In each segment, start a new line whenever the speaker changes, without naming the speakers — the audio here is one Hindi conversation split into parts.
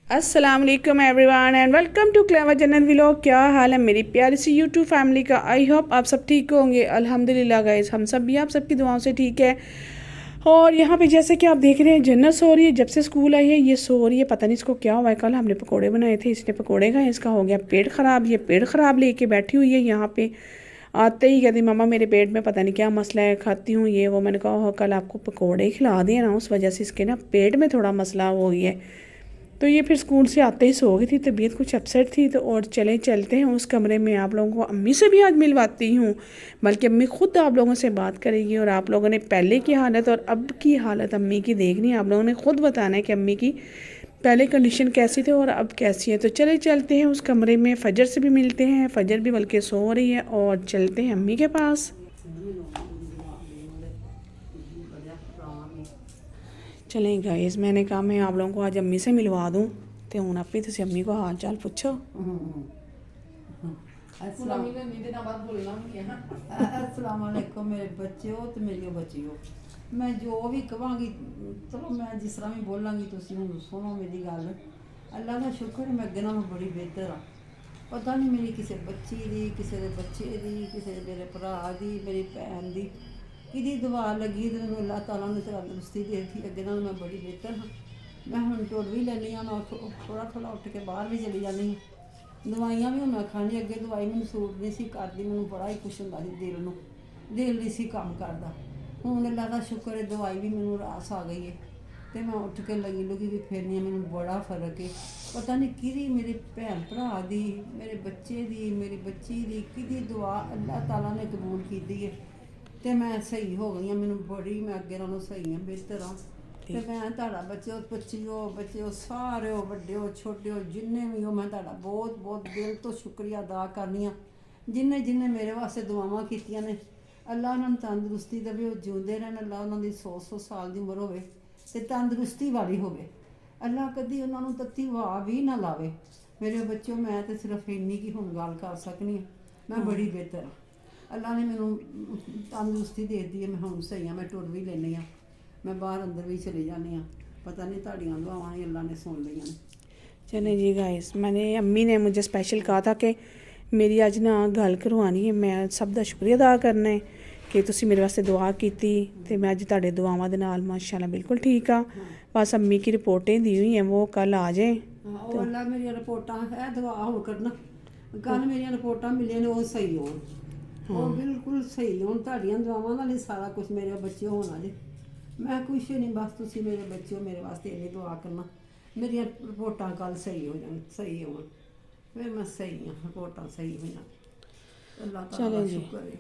अस्सलाम वालेकुम everyone and welcome to clever general vlog. क्या हाल है मेरी प्यारी सी यूट्यूब फैमिली का। आई होप आप सब ठीक होंगे। अल्हम्दुलिल्लाह गाइस, हम सब भी आप सबकी दुआओं से ठीक है। और यहाँ पे जैसे कि आप देख रहे हैं जन्नत सो रही है। जब से स्कूल आई है ये सो रही है, पता नहीं इसको क्या हुआ है। कल हमने पकोड़े बनाए थे, इसने पकोड़े खाए, इसका हो गया पेट ख़राब। ये पेट ख़राब लेके बैठी हुई है यहाँ पे। आते ही कहती मम्मा मेरे पेट में पता नहीं क्या मसला है, खाती हूँ ये वो। मैंने कहा कल आपको पकोड़े खिला दिए ना, उस वजह से इसके ना पेट में थोड़ा मसला हो गया है। तो ये फिर स्कूल से आते ही सो गई थी, तबीयत कुछ अपसेट थी। तो और चलते हैं उस कमरे में। आप लोगों को अम्मी से भी आज मिलवाती हूँ, बल्कि अम्मी खुद आप लोगों से बात करेगी और आप लोगों ने पहले की हालत और अब की हालत अम्मी की देखनी है। आप लोगों ने खुद बताना है कि अम्मी की पहले कंडीशन कैसी थी और अब कैसी है। तो चलते हैं उस कमरे में, फजर से भी मिलते हैं। फजर भी बल्कि सो रही है और चलते हैं अम्मी के पास। चलें गाइस, मैंने कहा मैं आप लोगों को आज अम्मी से मिलवा दूँ। तो हूँ आपी तुम अम्मी को हाल चाल पूछो।
अस्सलाम वालेकुम मेरे बच्चों तो मेरी बच्चियों। मैं जो भी कहांगी, चलो मैं जिस तरह भी बोलांगी तुसीं हुण सुनो मेरी गल। अल्लाह का शुक्र है मैं अगे नालों बड़ी बेहतर हाँ। पता नहीं मेरी किसी बच्ची दी, किसी के बच्चे दी, किसी मेरे भरा दी, मेरी भैन दी कि दुआ लगी तो मैनूं अल्लाह ताला ने तंदुरुस्ती दे दी। अगे नालों मैं बड़ी बेहतर हाँ। मैं हुण टुर भी लैनी हाँ, मैं थोड़ा उठ के बाहर भी चली जानी हाँ। दवाइयां भी हुण मैं खानी। अगे दवाई मैनूं सूट नहीं सी करदी, मैनूं बड़ा ही कुछ हुंदा सी दिल नूं, दिल नहीं सी काम करदा। हुण अल्लाह का शुक्र है दवाई भी मैनूं रास आ गई है। तो मैं उठ के लगी लुगी भी फिरनी हाँ, मैनूं बड़ा फर्क है। पता नहीं किहदी मेरे भैन भरा दी, मेरे बच्चे दी, मेरी बच्ची दी किहदी दुआ अल्लाह ताला ने कबूल की है। तो मैं सही हो गई हाँ, मैनूं बड़ी मैं अगे नालों सही हाँ, बेहतर हाँ। तो मैं तुहाडा बच्चों सारे हो, वड्डे हो छोटे हो, जिन्ने भी हो, मैं तुहाडा बहुत बहुत दिल तो शुक्रिया अदा करनी हाँ। जिन्ने मेरे वास्ते दुआवां कीतियां ने, अल्लाह उन्होंने तंदुरुस्ती देवे, वो जिउंदे रहन। अल्लाह उन्होंने 100 साल की उम्र होवे ते तंदुरुस्ती वाली होवे। अल्लाह कदी उन्होंने तत्ती वाह भी ना लावे। मेरे बच्चों मैं तो सिर्फ इन्नी की हुण गल कर सकनी हाँ, मैं बड़ी बेहतर हाँ। अल्लाह ने मैनूं तंदुरुस्ती दे दी है, मैं हुण सही हाँ। मैं टुर भी लैनी हाँ, मैं बाहर अंदर भी चली जानी हाँ। पता नहीं तुहाड़ियां दुआवां ही अल्लाह ने सुन लियां ने।
चले जी गाइस, मैंने अम्मी ने मुझे स्पेशल कहा था कि मेरी अज ना गल करवानी है। मैं सब का शुक्रिया अदा करना है कि तुसी मेरे वास्ते दुआ की। तो मैं अज तुहाडे दुआवां दे नाल माशाअल्लाह बिल्कुल ठीक हाँ। बस अम्मी की रिपोर्टें दी हुई हैं, वो कल आ जाए।
तो अल्लाह मेरी रिपोर्टां है दुआ हो करना। कल मेरी रिपोर्टां मिलियां ने, वो सही हो, वो बिल्कुल सही हो। तुहाड़ियां दुआवां नाल ही सारा कुछ मेरे बच्चे होना जी। मैं कुछ नहीं, बस तुसी मेरे बच्चे मेरे वास्ते इन्नी दुआ करना मेरी रिपोर्टां कल सही हो जान, सही हो फिर मैं सही हाँ। रिपोर्टां सही हुई, अल्लाह ताला शुक्र है।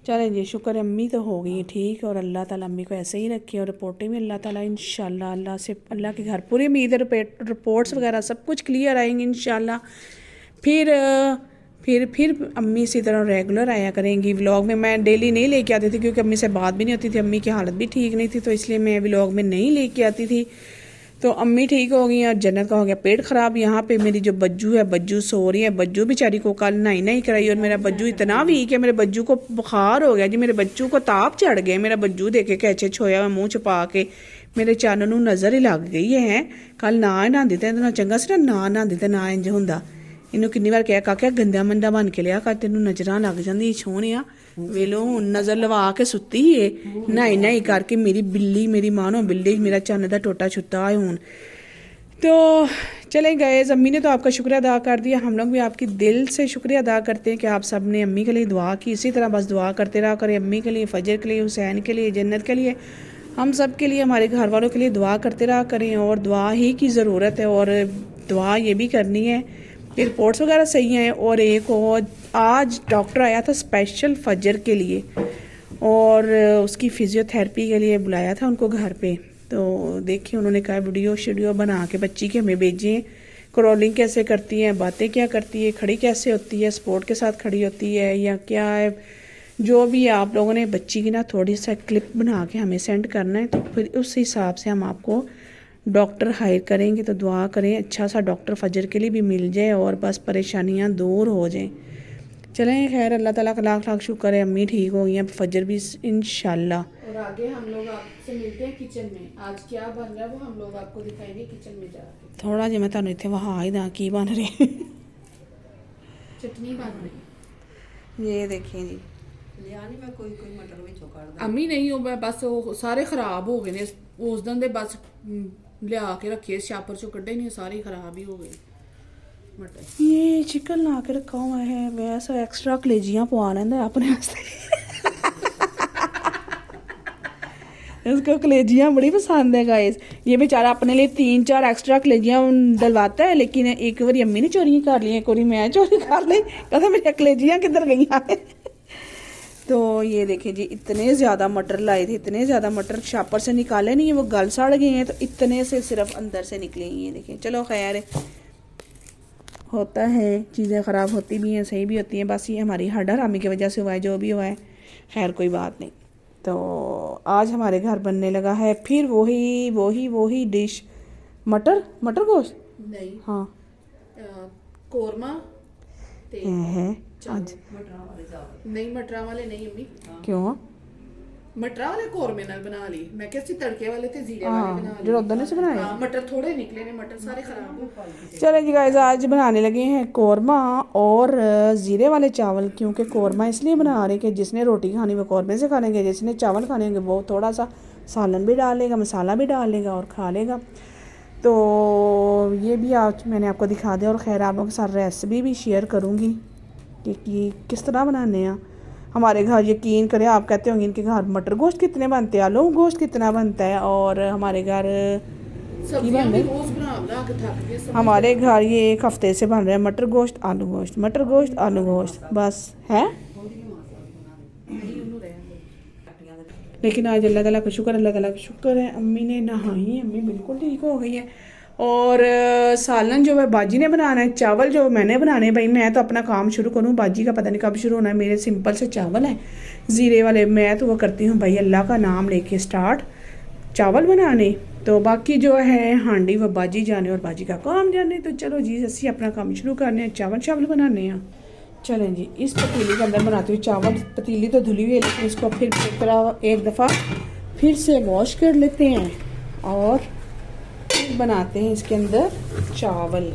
चलें जी, शुक्र है अम्मी तो हो गई ठीक। और अल्लाह ताला अम्मी को ऐसे ही रखे और रिपोर्टें भी अल्लाह ताला इंशाल्लाह, अल्लाह से अल्लाह के घर पूरी उम्मीद है। रिपोर्ट्स वगैरह सब कुछ क्लियर आएंगे इंशाल्लाह। फिर अम्मी इसी तरह रेगुलर आया करेंगी व्लॉग में। मैं डेली नहीं लेके आती थी क्योंकि अम्मी से बात भी नहीं होती थी, अम्मी की हालत भी ठीक नहीं थी, तो इसलिए मैं व्लॉग में नहीं लेके आती थी। तो अम्मी ठीक हो गई और जन्नत का हो गया पेट ख़राब। यहाँ पे मेरी जो बज्जू है, बज्जू सो रही है। बज्जू बेचारी को कल नहीं कराई और मेरा बज्जू इतना वीक है, मेरे बज्जू को बुखार हो गया जी, मेरे बच्चू को ताप चढ़ गया। मेरा बज्जू देखे कैचे छोया हुआ मुँह छुपा के मेरे चन्न नूं नज़र ही लग गई है। कल ना नहांदी ते ना चंगा सी ना नहांदी ते ना इंज हुंदा। इन्हूं किन्नी बार कहा काका गंदा मंदा बन के लिया कर, तेनों नज़रां लग जांदी सोहणिया। वेलो नज़र लवा के सुत्ती है, नहाई करके मेरी बिल्ली, मेरी मानो बिल्ली, मेरा चन्न दा टोटा छुत्ता है हूँ। तो चले गए, अम्मी ने तो आपका शुक्रिया अदा कर दिया। हम लोग भी आपकी दिल से शुक्रिया अदा करते हैं कि आप सब ने अम्मी के लिए दुआ की। इसी तरह बस दुआ करते रहा करें अम्मी के लिए, फजर के लिए, हुसैन के लिए, जन्नत के लिए, हम सब के लिए, हमारे घर वालों के लिए दुआ करते रहा करें। और दुआ ही की ज़रूरत है और दुआ ये भी करनी है कि रिपोर्ट्स वगैरह सही हैं। और एक और आज डॉक्टर आया था स्पेशल फजर के लिए और उसकी फ़िज़ियोथेरेपी के लिए बुलाया था उनको घर पे। तो देखिए उन्होंने कहा वीडियो बना के बच्ची के हमें भेजें, क्रॉलिंग कैसे करती है, बातें क्या करती है, खड़ी कैसे होती है, सपोर्ट के साथ खड़ी होती है या क्या है, जो भी आप लोगों ने बच्ची की ना थोड़ी सा क्लिप बना के हमें सेंड करना है। तो फिर उस हिसाब से हम आपको डॉक्टर हायर करेंगे। तो दुआ करें अच्छा सा डॉक्टर फजर के लिए भी मिल जाए और बस परेशानियां दूर हो जाएं। चलें खैर, अल्लाह ताला का लाख लाख शुक्र है, अम्मी ठीक हो गई हैं, फजर भी इंशाल्लाह।
और आगे हम लोग आपसे मिलते हैं किचन में। आज क्या बन रहा है वो हम लोग आपको दिखाएंगे किचन में जाके।
थोड़ा जिहा मैं तुहानू इत्थे वहा ही दा की बन रही
चटनी बन रही।
ये देखें जी,
लिया नहीं मैं कोई कोई मटर विचों कढ़ दा।
अम्मी नहीं हो बस वो सारे खराब हो गए ने उस दिन दे बस लिया के रखे शापर चो कड्डे नहीं, सारे खराब ही हो गए मटर।
ये चिकन ला के रखा हुआ है, वैसा एक्स्ट्रा कलेजियां पवा लेंदा अपने वास्ते उसको कलेजियां बड़ी पसंद है गाइस। ये बेचारा अपने लिए 3-4 एक्स्ट्रा कलेजियां डलवाता है, लेकिन एक बारी अम्मी ने चोरी कर ली, एक बारी मैं चोरी कर ली, कहता मेरी कलेजियां किधर गई तो ये देखें जी, इतने ज़्यादा मटर लाए थे, इतने ज़्यादा मटर शापर से निकाले नहीं है, वो गल सड़ गए हैं, तो इतने से सिर्फ अंदर से निकले हैं। ये देखें, चलो खैर है, होता है, चीज़ें ख़राब होती भी हैं, सही भी होती हैं, बस ये हमारी हड्डारामी की वजह से हुआ है, जो भी हुआ है, खैर कोई बात नहीं। तो आज हमारे घर बनने लगा है फिर वही डिश, मटर गोश्त।
नहीं
हाँ
कोरमा ते
है
चावल।
आज।
मटरां वाले चावल
नहीं मटरा वाले नहीं अम्मी,
क्यों?
मटरा वाले कोरमे नाल बना ली। मैं कैसे तड़के वाले थे जीरे
हाँ,
वाले बना ली।
जो उधर ने से बनाए।
हाँ, मटर थोड़े निकले ने, मटर सारे खराब हो।
चलो जी गाइस, आज बनाने लगे हैं कोरमा और ज़ीरे वाले चावल, क्योंकि कोरमा इसलिए बना रहे कि जिसने रोटी खानी वो कोरमे से खा लेंगे, जिसने चावल खाने होंगे वो थोड़ा सा सालन भी डाल लेगा, मसाला भी डाल लेगा और खा लेगा। तो ये भी आज मैंने आपको दिखा दिया, और ख़ैर आप लोगों के साथ रेसिपी भी शेयर करूँगी कि किस तरह बनाने हैं। हमारे घर यकीन करें, आप कहते होंगे इनके घर मटर गोश्त कितने बनते हैं, आलू गोश्त कितना बनता है, और हमारे घर
सब्जियां भी रोज बना के थक गए सब।
हमारे घर ये 1 हफ्ते से बन रहा है मटर गोश्त आलू गोश्त, मटर गोश्त आलू गोश्त, बस है।
नहीं उन्हों रहे
लेकिन आज अल्लाह ताला का शुक्र, अल्लाह ताला का शुक्र है, अम्मी ने नहाई, अम्मी बिल्कुल ठीक हो गई है। और सालन जो है बाजी ने बनाना है, चावल जो मैंने बनाने हैं। भाई मैं तो अपना काम शुरू करूँ, बाजी का पता नहीं कब शुरू होना है। मेरे सिंपल से चावल हैं ज़ीरे वाले, मैं तो वो करती हूँ भाई अल्लाह का नाम लेके स्टार्ट चावल बनाने, तो बाकी जो है हांडी वो बाजी जाने और बाजी का काम जाने। तो चलो जी असी अपना काम शुरू करने हैं, चावल बनाने हैं। चलें जी, इस पतीली के अंदर बनाती हूँ चावल। पतीली तो धुली हुई है, लेकिन इसको फिर एक दफ़ा फिर से वॉश कर लेते हैं और फिर बनाते हैं इसके अंदर चावल।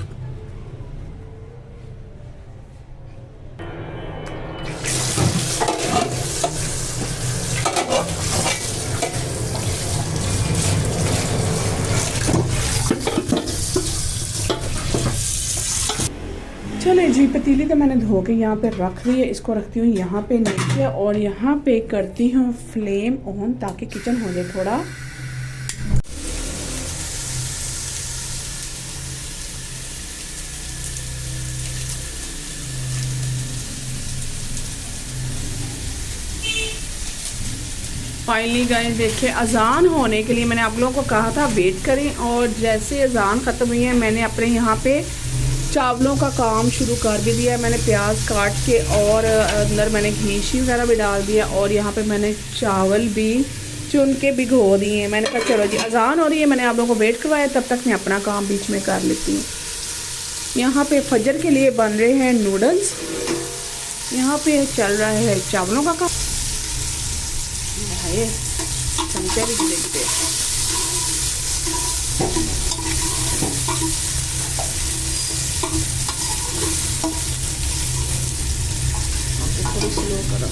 चलें जी, पतीली तो मैंने धो के यहाँ पे रख दी है, इसको रखती हूँ यहाँ पे नीचे और यहाँ पे करती हूँ फ्लेम ऑन ताकि किचन हो जाए थोड़ा। फाइनली गाइस देखिए, अज़ान होने के लिए मैंने आप लोगों को कहा था वेट करें, और जैसे अज़ान ख़त्म हुई है मैंने अपने यहाँ पे चावलों का काम शुरू कर भी दिया। मैंने प्याज काट के और अंदर मैंने घी वगैरह भी डाल दिया, और यहाँ पे मैंने चावल भी चुन के भिगो दिए हैं। मैंने कहा चलो जी अज़ान हो रही है, मैंने आप लोगों को वेट करवाया, तब तक मैं अपना काम बीच में कर लेती हूँ। यहाँ पे फजर के लिए बन रहे हैं नूडल्स, यहाँ पे चल रहा है चावलों का काम। ये चमचे भी देखते हैं, थोड़ी स्लो करो।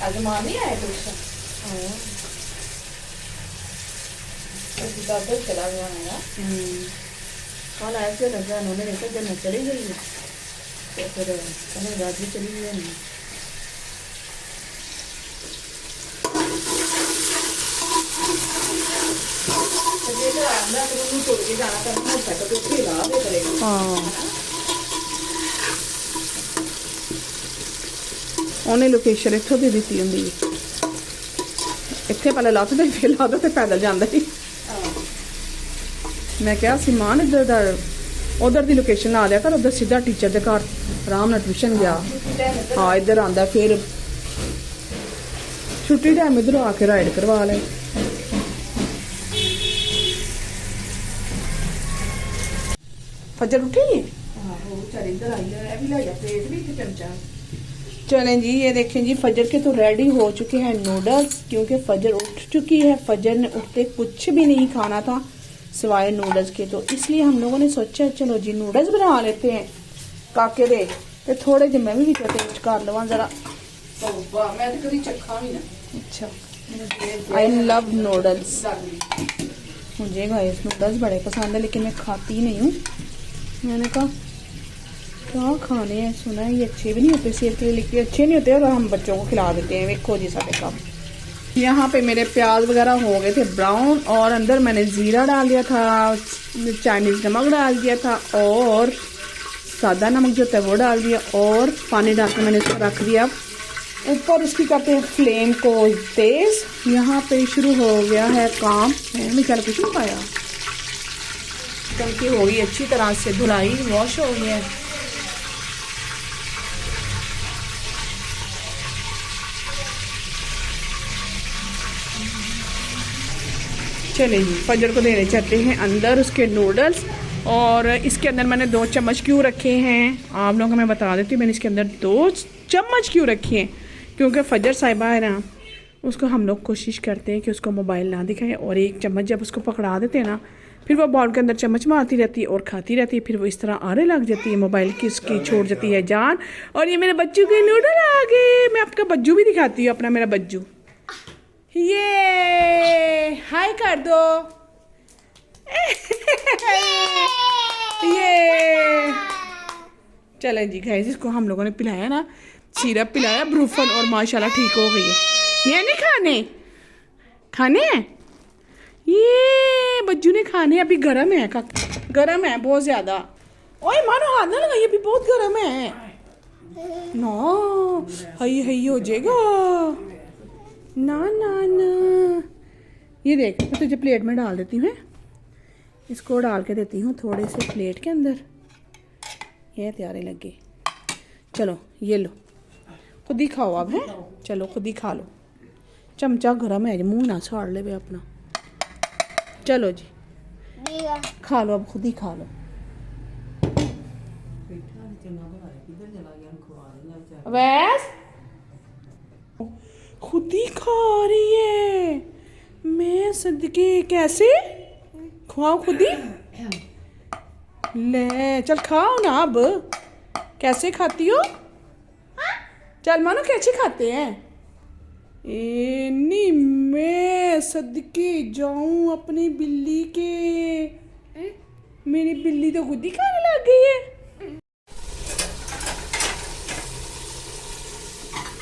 आज मां नहीं आया कुछ दादा चला गया है। कल आया थे लगा, उन्होंने देखा जब मैं चली गई तो फिर उन्हें रात भी चली गई नहीं। हाँ ਉਹਨੇ ਲੋਕੇਸ਼ਨ ਇੱਥੋਂ ਦੇ ਦਿੱਤੀ ਹੁੰਦੀ ਹੈ। ਇੱਥੇ ਪਹਿਲਾਂ ਲੱਥਦੇ ਫਿਰ ਲੱਥਦੇ ਤੇ ਪੈਦਲ ਜਾਂਦਾ ਸੀ। ਮੈਂ ਕਿਹਾ ਸੀ ਮਾਨ ਇੱਧਰ ਦਾ ਉਧਰ ਦੀ ਲੋਕੇਸ਼ਨ ਲਾ ਲਿਆ ਕਰ, ਉਧਰ ਸਿੱਧਾ ਟੀਚਰ ਦੇ ਘਰ ਆਰਾਮ ਨਾਲ ਟਿਊਸ਼ਨ ਗਿਆ। ਹਾਂ ਇੱਧਰ ਆਂਦਾ, ਫਿਰ ਛੁੱਟੀ ਟਾਈਮ ਇੱਧਰੋਂ ਆ ਕੇ ਰਾਈਡ ਕਰਵਾ ਲੈ। फजर उठी चलें जी, ये देखें जी फजर के तो रेडी हो चुके हैं नूडल्स, क्योंकि फजर उठ चुकी है। फजर ने उठते कुछ भी नहीं खाना था सिवाय नूडल्स के, तो इसलिए हम लोगों ने सोचा चलो जी नूडल्स बना लेते हैं काके दे, तो थोड़े जे मैं भी टेस्ट कर लवा जरा। अच्छा, आई लव नूडल्स, मुझे गाइस नूडल्स बड़े पसंद है, लेकिन मैं खाती नहीं हूँ। मैंने कहा क्या खाने हैं, सुना है ये अच्छे भी नहीं होते सेहत के लिए, लेकिन अच्छे नहीं होते और हम बच्चों को खिला देते हैं। देखो जी साढ़े काम यहाँ पे मेरे प्याज वगैरह हो गए थे ब्राउन, और अंदर मैंने जीरा डाल दिया था, चाइनीज नमक डाल दिया था, और सादा नमक जो होता है वो डाल दिया, और पानी डाल के मैंने इसको रख दिया। ऊपर उसकी करते हैं फ्लेम को तेज। यहाँ पे शुरू हो गया है काम। मैंने क्या कुछ नहीं पाया, टंकी हो गई अच्छी तरह से धुलाई, वॉश हो गई है। चले जी फजर को देने चाहते हैं अंदर उसके नूडल्स, और इसके अंदर मैंने 2 चम्मच क्यों रखे हैं आप लोगों को मैं बता देती हूँ। मैंने इसके अंदर 2 चम्मच क्यों रखे हैं, क्योंकि फजर साहिबा है ना, उसको हम लोग कोशिश करते हैं कि उसको मोबाइल ना दिखाएं, और 1 चम्मच जब उसको पकड़ा देते हैं ना, फिर वो बाउल के अंदर चम्मच मारती रहती है और खाती रहती है, फिर वो इस तरह आने लग जाती है, मोबाइल की उसकी छोड़ जाती है जान। और ये मेरे बच्चों के नूडल आ गए। मैं आपका बज्जू भी दिखाती हूँ, अपना मेरा बज्जू, ये हाय कर दो ये चलें जी गाइस, इसको हम लोगों ने पिलाया ना, सिरप पिलाया ब्रूफन, और माशाल्लाह ठीक हो गई है। ये नहीं खाने हैं ये बच्चू ने खाने, अभी गर्म है गर्म है बहुत ज्यादा। ओए मानो हाथ ना लगाइए, अभी बहुत गर्म है ना, हई हो जाएगा ना ना ना। ये देख मैं तुझे प्लेट में डाल देती हूँ, इसको डाल के देती हूँ थोड़े से प्लेट के अंदर। ये तैयार लगे, चलो ये लो खुद ही खाओ अब, है चलो खुद ही खा लो। चमचा गर्म है, मुंह ना साड़ ले अपना। चलो जी खा लो, अब खुद ही खा लो। वैस खुद ही खा रही है, मैं सदके कैसे खाओ खुद ही ले, चल खाओ ना अब। कैसे खाती हो, चल मानो कैसे खाते हैं। नहीं मैं सदके जाऊं अपनी बिल्ली के, मेरी बिल्ली तो खुद ही खाने लग गई है।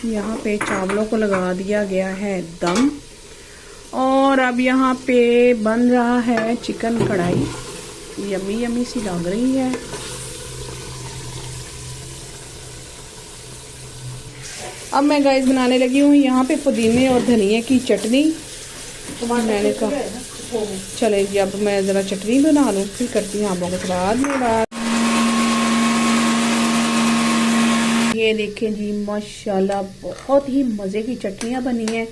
यहाँ पे चावलों को लगा दिया गया है दम, और अब यहाँ पे बन रहा है चिकन कढ़ाई, यमी यमी सी लग रही है। अब मैं गाइस बनाने लगी हूँ यहाँ पे पुदीने और धनिए की चटनी। मैंने कहा चले जी अब मैं ज़रा चटनी बना लूँ, फिर करती हूँ आप लोगों के बाद में बात। ये देखें जी माशाल्लाह बहुत ही मज़े की चटनियाँ बनी हैं।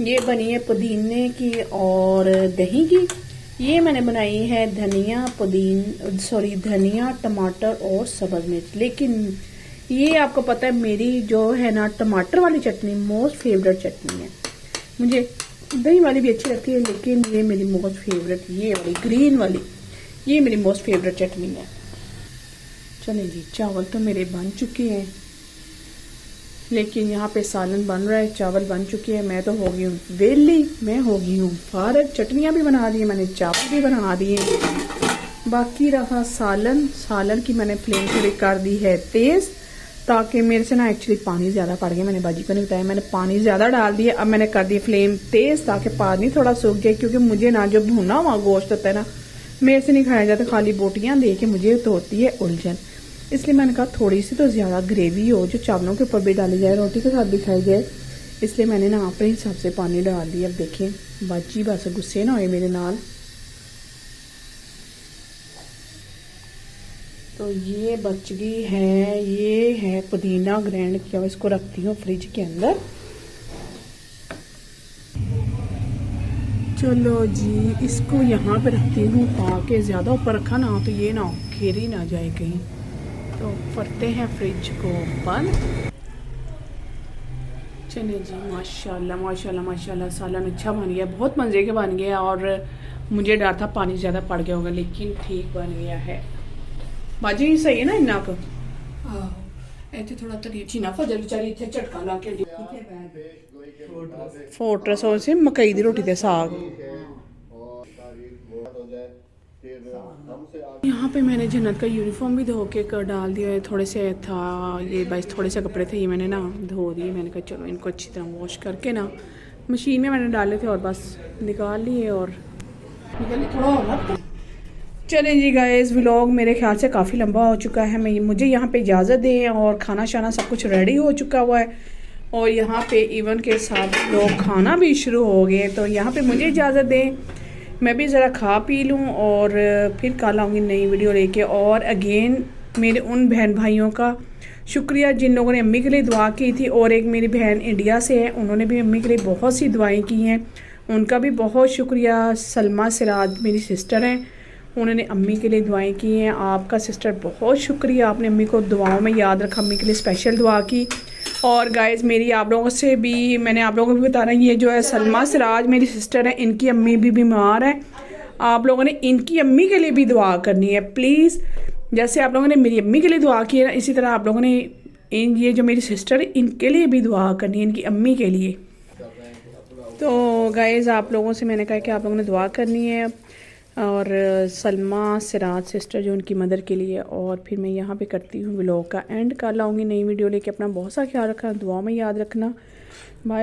ये बनी है पुदीने की और दही की। ये मैंने बनाई है धनिया धनिया टमाटर और सब्ज़ मिर्च। लेकिन ये आपको पता है मेरी जो है ना टमाटर वाली चटनी मोस्ट फेवरेट चटनी है। मुझे दही वाली भी अच्छी लगती है, लेकिन ये मेरी मोस्ट फेवरेट, ये वाली ग्रीन वाली, ये मेरी मोस्ट फेवरेट चटनी है। चलें जी चावल तो मेरे बन चुके हैं, लेकिन यहाँ पे सालन बन रहा है, चावल बन चुके हैं। मैं तो हो गई हूँ वेली, मैं हो गई हूँ फारग। चटनियाँ भी बना दी, मैंने चावल भी बना दिए। बाकी रहा सालन। सालन की मैंने फ्लेम थोड़ी कर दी है तेज़, ताकि मेरे से ना एक्चुअली पानी ज़्यादा पड़ गया। मैंने बाजी को नहीं बताया, मैंने पानी ज़्यादा डाल दिया। अब मैंने कर दी फ्लेम तेज़ ताकि पानी थोड़ा सूख जाए, क्योंकि मुझे ना जो भुना हुआ गोश्त होता है ना मेरे से नहीं खाया जाता, खाली बोटियाँ दे के मुझे तो होती है उलझन। इसलिए मैंने कहा थोड़ी सी तो ज़्यादा ग्रेवी हो जो चावलों के ऊपर भी डाली जाए, रोटी के साथ भी खाई जाए, इसलिए मैंने ना अपने हिसाब से पानी डाल दिया। अब देखें बाजी बस गुस्से ना होए मेरे नाल। तो ये बच गई है, ये है पुदीना ग्राइंड किया हुआ, इसको रखती हूँ फ्रिज के अंदर। चलो जी इसको यहाँ पे रखती हूँ ताकि ज़्यादा ऊपर रखा ना तो ये ना खेरी ना जाए कहीं। तो करते हैं फ्रिज को बंद। चलिए जी माशाल्लाह माशाल्लाह माशाल्लाह सालन अच्छा बन गया, बहुत मज़े के बन गया। और मुझे डर था पानी ज़्यादा पड़ गया होगा, लेकिन ठीक बन गया है। बाजी सही है ना इन्ना को?
ਇੱਥੇ ਥੋੜਾ ਤਰੀ
चीना फजल बेचारी इतने झटका ला के
किथे बैठ
फोर्ट्रेस और से मकई दी रोटी ते साग। यहाँ पे मैंने जन्नत का यूनिफॉर्म भी धो के डाल दिया है, थोड़े से था ये बस थोड़े से कपड़े थे, ये मैंने ना धो दिए। मैंने कहा चलो इनको अच्छी तरह वॉश करके ना मशीन में मैंने डाले थे और बस निकाल लिए और थोड़ा और। चलें जी गाइस व्लॉग मेरे ख्याल से काफ़ी लंबा हो चुका है। मैं मुझे यहाँ पे इजाज़त दें, और खाना शाना सब कुछ रेडी हो चुका हुआ है और यहाँ पे इवन के साथ लोग खाना भी शुरू हो गए। तो यहाँ पे मुझे इजाज़त दें, मैं भी ज़रा खा पी लूँ और फिर कल आऊँगी नई वीडियो लेके। और अगेन मेरे उन बहन भाइयों का शुक्रिया जिन लोगों ने अम्मी के लिए दुआ की थी, और एक मेरी बहन इंडिया से है, उन्होंने भी अम्मी के लिए बहुत सी दुआएँ की हैं, उनका भी बहुत शुक्रिया। सलमा सिराज मेरी सिस्टर हैं, उन्होंने अम्मी के लिए दुआएं की हैं। आपका सिस्टर बहुत शुक्रिया, आपने अम्मी को दुआओं में याद रखा, अम्मी के लिए स्पेशल दुआ की। और गाइस मेरी आप लोगों से भी मैंने आप लोगों को भी बता रहा हूँ, ये जो है सलमा सिराज मेरी सिस्टर है, इनकी अम्मी भी बीमार है। आप लोगों ने इनकी अम्मी के लिए भी दुआ करनी है प्लीज़। जैसे आप लोगों ने मेरी अम्मी के लिए दुआ की है ना, इसी तरह आप लोगों ने ये जो मेरी सिस्टर है इनके लिए भी दुआ करनी है, इनकी अम्मी के लिए। तो गाइस आप लोगों से मैंने कहा कि आप लोगों ने दुआ करनी है, और सलमा सिराज सिस्टर जो उनकी मदर के लिए। और फिर मैं यहाँ पे करती हूँ व्लॉग का एंड। कल आऊँगी नई वीडियो लेके, अपना बहुत सा ख्याल रखना, दुआ में याद रखना। बाय।